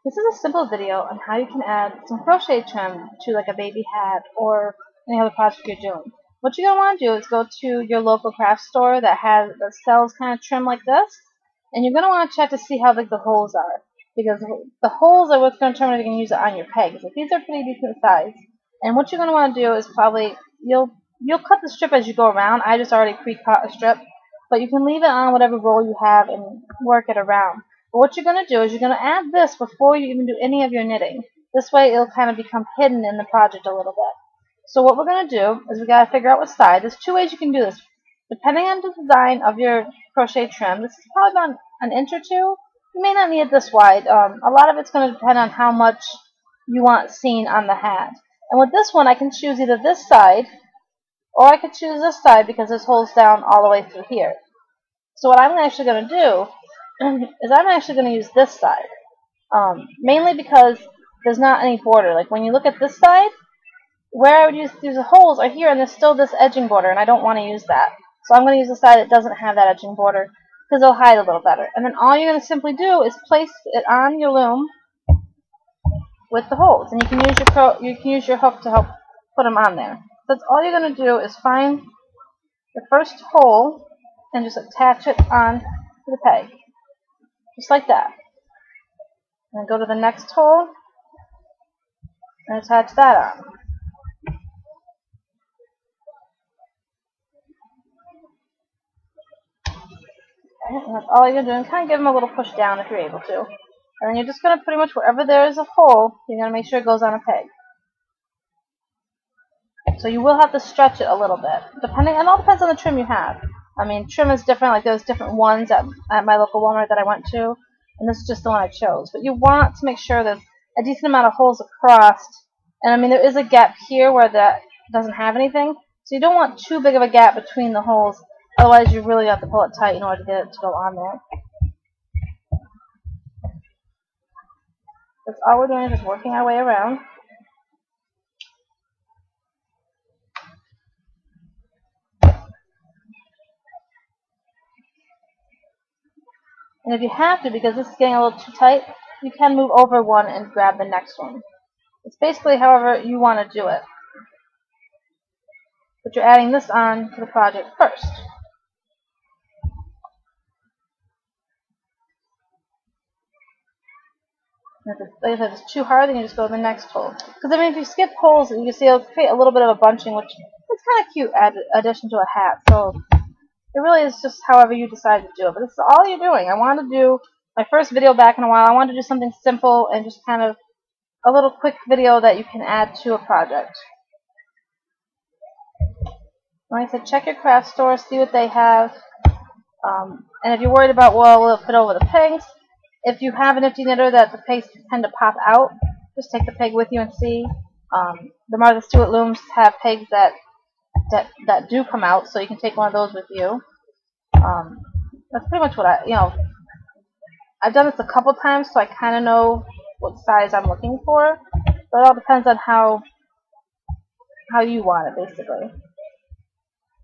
This is a simple video on how you can add some crochet trim to like a baby hat or any other project you're doing. What you're going to want to do is go to your local craft store that sells kind of trim like this, and you're going to want to check to see how big the holes are, because the holes are what's going to determine if you can use it on your pegs. Like, these are pretty decent size, and what you're going to want to do is probably you'll cut the strip as you go around. I just already pre-cut a strip, but you can leave it on whatever roll you have and work it around. But what you're going to do is you're going to add this before you even do any of your knitting. This way it'll kind of become hidden in the project a little bit. So what we're going to do is we got to figure out what side. There's two ways you can do this. Depending on the design of your crochet trim, this is probably about an inch or two. You may not need it this wide. A lot of it's going to depend on how much you want seen on the hat. And with this one, I can choose either this side, or I could choose this side because there's holes down all the way through here. So what I'm actually going to do is I'm actually going to use this side, mainly because there's not any border. Like when you look at this side, where I would use these holes are here, and there's still this edging border, and I don't want to use that. So I'm going to use the side that doesn't have that edging border because it'll hide a little better. And then all you're going to simply do is place it on your loom with the holes, and you can use your hook to help put them on there. So that's all you're going to do is find the first hole and just attach it on to the peg. Just like that. And then go to the next hole and attach that on. Okay, and that's all you're doing. Kind of give them a little push down if you're able to. And then you're just going to pretty much wherever there is a hole, you're going to make sure it goes on a peg. So you will have to stretch it a little bit. It all depends on the trim you have. I mean, trim is different. Like there's different ones at my local Walmart that I went to, and this is just the one I chose. But you want to make sure there's a decent amount of holes across. And I mean, there is a gap here where that doesn't have anything. So you don't want too big of a gap between the holes. Otherwise, you really have to pull it tight in order to get it to go on there. That's all we're doing, is just working our way around. And if you have to, because this is getting a little too tight, you can move over one and grab the next one. It's basically however you want to do it. But you're adding this on to the project first. And if it's too hard, then you just go to the next hole. Because I mean, if you skip holes, you can see it'll create a little bit of a bunching, which is kind of cute addition to a hat. So it really is just however you decide to do it. But this is all you're doing. I wanted to do my first video back in a while. I wanted to do something simple and just kind of a little quick video that you can add to a project. Like I said, check your craft store, see what they have. And if you're worried about, well, will it fit over the pegs? If you have a nifty knitter that the pegs tend to pop out, just take the peg with you and see. The Martha Stewart looms have pegs that do come out, so you can take one of those with you. That's pretty much what I've done this a couple times, so I kind of know what size I'm looking for. But it all depends on how you want it, basically.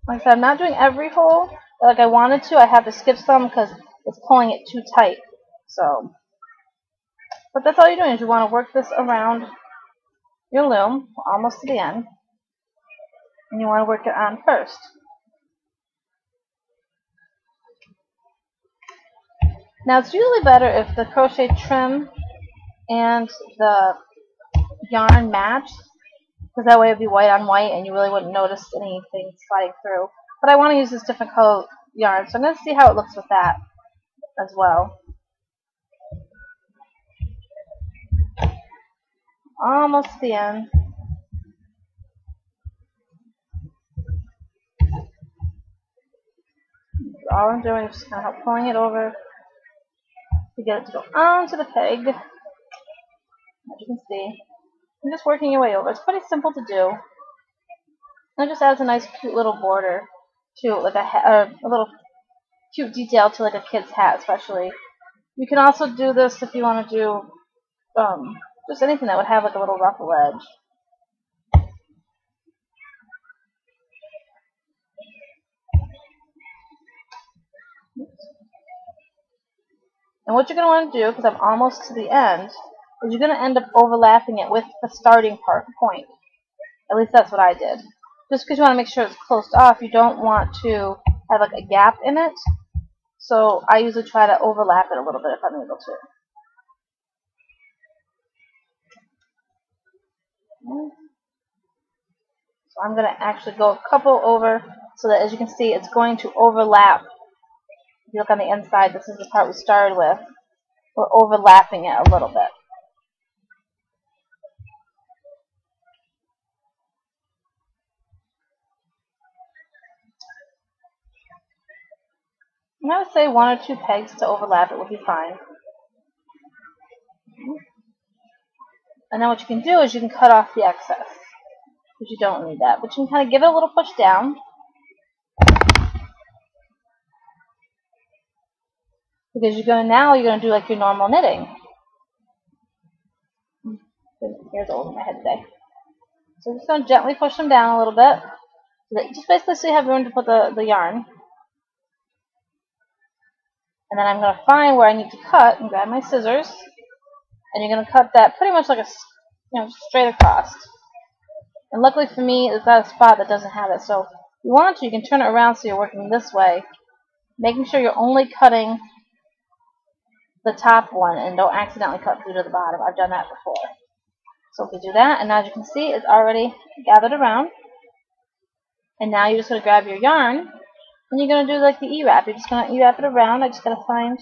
Like I said, I'm not doing every hole like I wanted to. I have to skip some because it's pulling it too tight. So, but that's all you're doing, is you want to work this around your loom almost to the end, and you want to work it on first. Now it's usually better if the crochet trim and the yarn match, because that way it would be white on white and you really wouldn't notice anything sliding through. But I want to use this different color yarn, so I'm going to see how it looks with that as well. Almost to the end. All I'm doing is just kind of pulling it over to get it to go onto the peg. As you can see, I'm just working your way over. It's pretty simple to do. And it just adds a nice, cute little border to like a little cute detail to like a kid's hat, especially. You can also do this if you want to do just anything that would have like a little ruffle edge. And what you're going to want to do, because I'm almost to the end, is you're going to end up overlapping it with the starting point. At least that's what I did. Just because you want to make sure it's closed off, you don't want to have like a gap in it. So I usually try to overlap it a little bit if I'm able to. So I'm going to actually go a couple over so that, as you can see, it's going to overlap. If you look on the inside, this is the part we started with. We're overlapping it a little bit. And I would say 1 or 2 pegs to overlap it would be fine. And then what you can do is you can cut off the excess, because you don't need that. But you can kind of give it a little push down. Because you're going to do like your normal knitting. Here's over my head today. So I'm just going to gently push them down a little bit. Just basically so you have room to put the yarn. And then I'm going to find where I need to cut and grab my scissors. And you're going to cut that pretty much like straight across. And luckily for me, it's got a spot that doesn't have it. So if you want to, you can turn it around so you're working this way, making sure you're only cutting the top one and don't accidentally cut through to the bottom. I've done that before. So if you do that, and as you can see, it's already gathered around. And now you're just going to grab your yarn, and you're going to do like the E-wrap. You're just going to E-wrap it around. I just got to find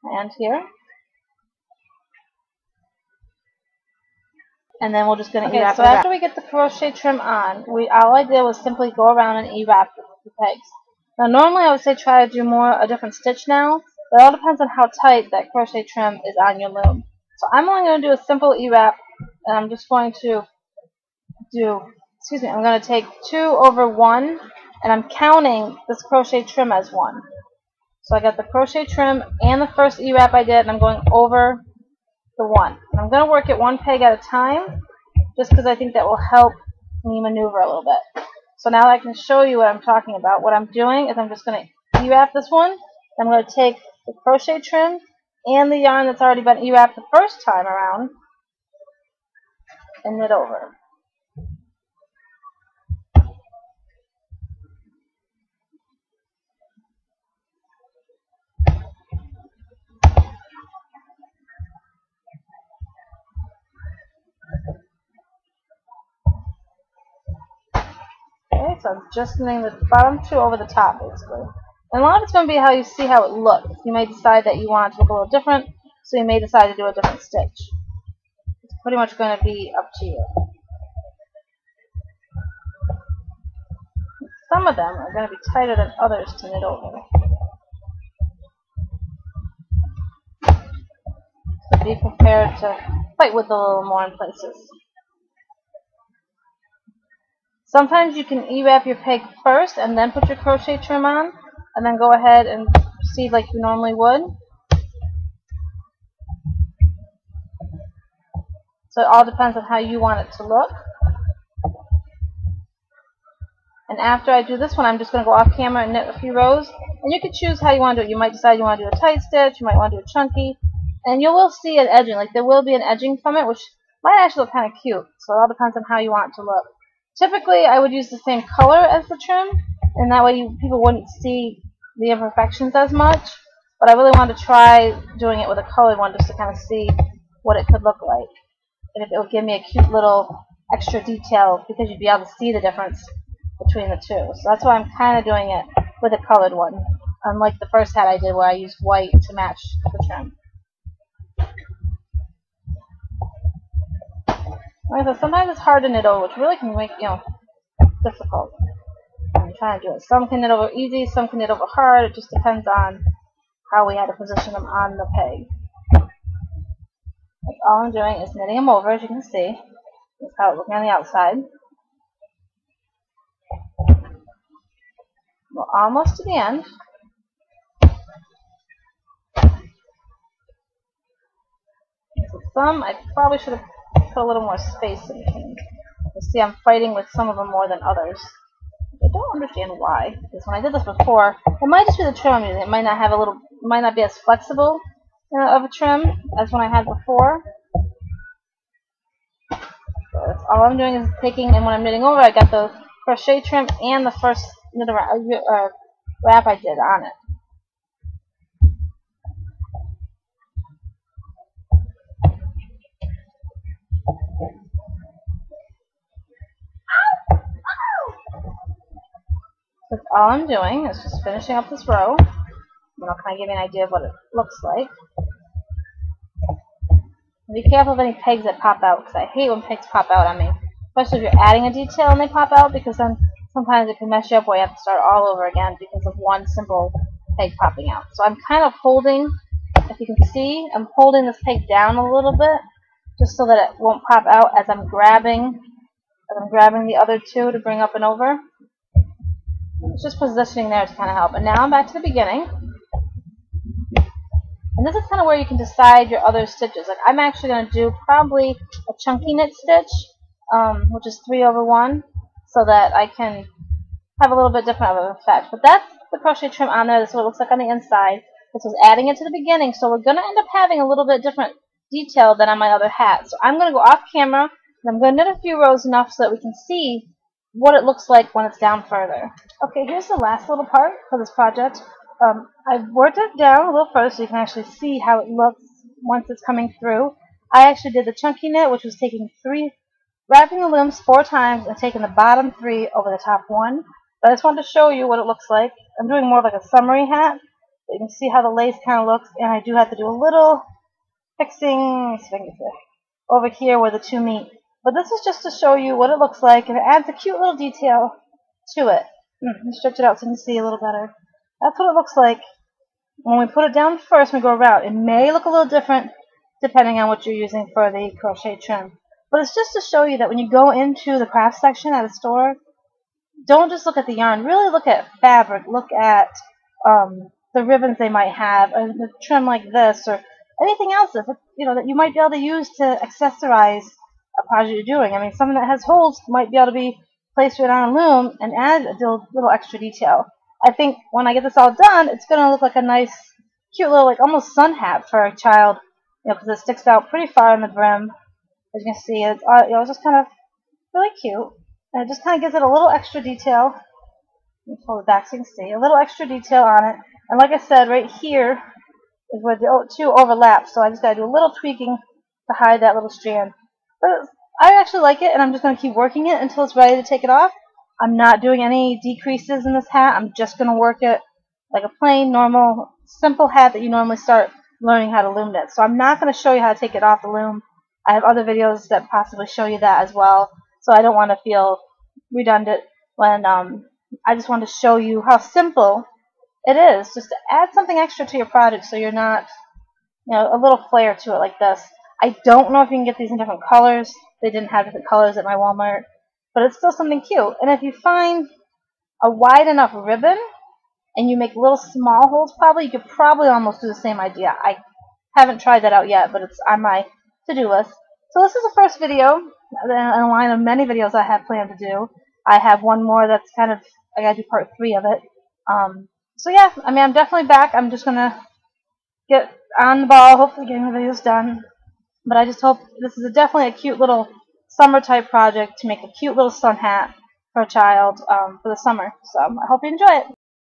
my end here. And then we're just going to E-wrap it around. So after we get the crochet trim on, all I did was simply go around and E-wrap the pegs. Now normally I would say try to do a different stitch now, but it all depends on how tight that crochet trim is on your loom. So I'm only going to do a simple E-wrap, and I'm just going to I'm going to take 2 over 1, and I'm counting this crochet trim as 1. So I got the crochet trim and the first E-wrap I did, and I'm going over the 1. And I'm going to work it 1 peg at a time, just because I think that will help me maneuver a little bit. So now I can show you what I'm talking about. What I'm doing is I'm just going to E-wrap this one. I'm going to take the crochet trim and the yarn that's already been E-wrapped the first time around and knit over. Okay, so I'm just knitting the bottom 2 over the top, basically. And a lot of it's going to be how you see how it looks. You may decide that you want it to look a little different, so you may decide to do a different stitch. It's pretty much going to be up to you. Some of them are going to be tighter than others to knit over. So be prepared to fight with it a little more in places. Sometimes you can E-wrap your peg first and then put your crochet trim on, and then go ahead and proceed like you normally would. So it all depends on how you want it to look. And after I do this one, I'm just going to go off camera and knit a few rows. And you can choose how you want to do it. You might decide you want to do a tight stitch, you might want to do a chunky. And you will see an edging, like there will be an edging from it, which might actually look kind of cute. So it all depends on how you want it to look. Typically, I would use the same color as the trim, and that way people wouldn't see the imperfections as much. But I really wanted to try doing it with a colored one just to kind of see what it could look like. And if it would give me a cute little extra detail, because you'd be able to see the difference between the two. So that's why I'm kind of doing it with a colored one, unlike the first hat I did where I used white to match the trim. So sometimes it's hard to knit over, which really can make, difficult when you're trying to do it. Some can knit over easy, some can knit over hard. It just depends on how we had to position them on the peg. That's all I'm doing is knitting them over, as you can see. That's how it's looking on the outside. We're almost to the end. So some, I probably should have put a little more space in between. You see, I'm fighting with some of them more than others. I don't understand why, because when I did this before, it might just be the trim I'm using. It might not have might not be as flexible of a trim as when I had before. That's all I'm doing is taking, and when I'm knitting over, I got the crochet trim and the first wrap I did on it. That's all I'm doing is just finishing up this row. And I'll kind of give you an idea of what it looks like. Be careful of any pegs that pop out, because I hate when pegs pop out on me. Especially if you're adding a detail and they pop out, because then sometimes it can mess you up where you have to start all over again because of one simple peg popping out. So I'm kind of holding, if you can see, I'm holding this peg down a little bit, just so that it won't pop out as I'm grabbing the other two to bring up and over. It's just positioning there to kind of help. And now I'm back to the beginning. And this is kind of where you can decide your other stitches. Like I'm actually going to do probably a chunky knit stitch, which is 3/1, so that I can have a little bit different of an effect. But that's the crochet trim on there. This is what it looks like on the inside. This was adding it to the beginning, so we're going to end up having a little bit different detail than on my other hat. So I'm going to go off camera, and I'm going to knit a few rows enough so that we can see what it looks like when it's down further. Okay, here's the last little part for this project. I've worked it down a little further so you can actually see how it looks once it's coming through. I actually did the chunky knit, which was wrapping the looms 4 times and taking the bottom 3 over the top 1. But I just wanted to show you what it looks like. I'm doing more of like a summery hat, so you can see how the lace kind of looks, and I do have to do a little fixing, see if I can get it over here where the 2 meet. But this is just to show you what it looks like, and it adds a cute little detail to it. Let me stretch it out so you can see a little better. That's what it looks like when we put it down first and we go around. It may look a little different depending on what you're using for the crochet trim. But it's just to show you that when you go into the craft section at a store, don't just look at the yarn. Really look at fabric. Look at the ribbons they might have, or the trim like this, or anything else that you might be able to use to accessorize a project you're doing. I mean, something that has holes might be able to be placed right on a loom and add a little extra detail. I think when I get this all done, it's going to look like a nice, cute little, like almost sun hat for a child, because it sticks out pretty far in the brim. As you can see, it's just kind of really cute, and it just kind of gives it a little extra detail. Let me pull it back so you can see a little extra detail on it. And like I said, right here is where the 2 overlap, so I just got to do a little tweaking to hide that little strand. But I actually like it, and I'm just going to keep working it until it's ready to take it off. I'm not doing any decreases in this hat. I'm just going to work it like a plain, normal, simple hat that you normally start learning how to loom knit. So I'm not going to show you how to take it off the loom. I have other videos that possibly show you that as well, so I don't want to feel redundant when I just want to show you how simple it is, just to add something extra to your project so you're not, a little flair to it like this. I don't know if you can get these in different colors. They didn't have different colors at my Walmart. But it's still something cute. And if you find a wide enough ribbon and you make little small holes, you could probably almost do the same idea. I haven't tried that out yet, but it's on my to-do list. So this is the first video in a line of many videos I have planned to do. I have one more that's I got to do part 3 of it. So yeah, I mean, I'm definitely back. I'm just going to get on the ball, hopefully getting the videos done. But I just hope this is definitely a cute little summer type project to make a cute little sun hat for a child for the summer. So I hope you enjoy it.